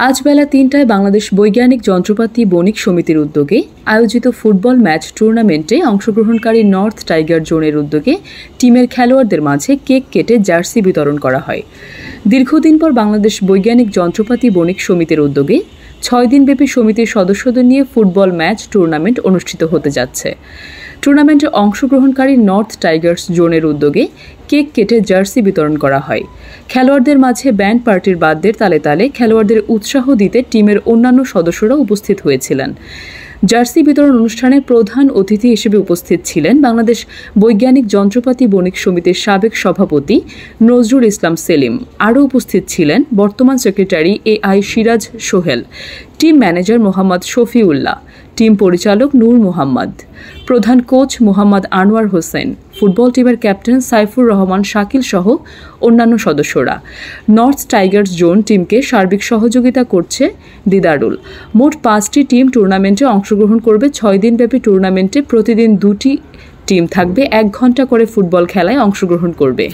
আজ বেলা ৩টায় বাংলাদেশ বৈজ্ঞানিক যন্ত্রপাতি বণিক সমিতির উদ্যোগে আয়োজিত ফুটবল ম্যাচ টুর্নামেন্টে অংশগ্রহণকারী নর্থ টাইগার জোনের উদ্যোগে টিমের খেলোয়াড়দের মাঝে কেক কেটে জার্সি বিতরণ করা হয়। দীর্ঘদিন পর বাংলাদেশ বৈজ্ঞানিক যন্ত্রপাতি বণিক সমিতির উদ্যোগে ৬ দিনব্যাপী সমিতির সদস্যদের নিয়ে ফুটবল ম্যাচ টুর্নামেন্ট অনুষ্ঠিত হতে যাচ্ছে। টুর্নামেন্টে অংশগ্রহণকারী নর্থ টাইগার্স জোনের উদ্যোগে কেক কেটে জার্সি বিতরণ করা হয়। খেলোয়াড়দের মাঝে ব্যান্ড পার্টির বাদ্যের তালে তালে খেলোয়াড়দের উৎসাহ দিতে টিমের অন্যান্য সদস্যরা উপস্থিত হয়েছিলেন। জার্সি বিতরণ অনুষ্ঠানে প্রধান অতিথি হিসেবে উপস্থিত ছিলেন বাংলাদেশ বৈজ্ঞানিক যন্ত্রপাতি বণিক সমিতির সাবেক সভাপতি নজরুল ইসলাম সেলিম। আরও উপস্থিত ছিলেন বর্তমান secretary AI Siraj Sohel, team manager Mohammad Shafiullah, team পরিচালক নূর মোহাম্মদ, প্রধান কোচ মোহাম্মদ আনোয়ার হোসেন, ফুটবল টিমের ক্যাপ্টেন সাইফুর রহমান শাকিল সহ অন্যান্য সদস্যরা। নর্থ টাইগার্স জোন টিমকে সার্বিক সহযোগিতা করছে দিদারুল। মোট 5টি টিম টুর্নামেন্টে অংশগ্রহণ করবে। 6 দিনব্যাপী টুর্নামেন্টে প্রতিদিন 2টি টিম থাকবে। 1 ঘন্টা করে ফুটবল খেলায় অংশগ্রহণ করবে।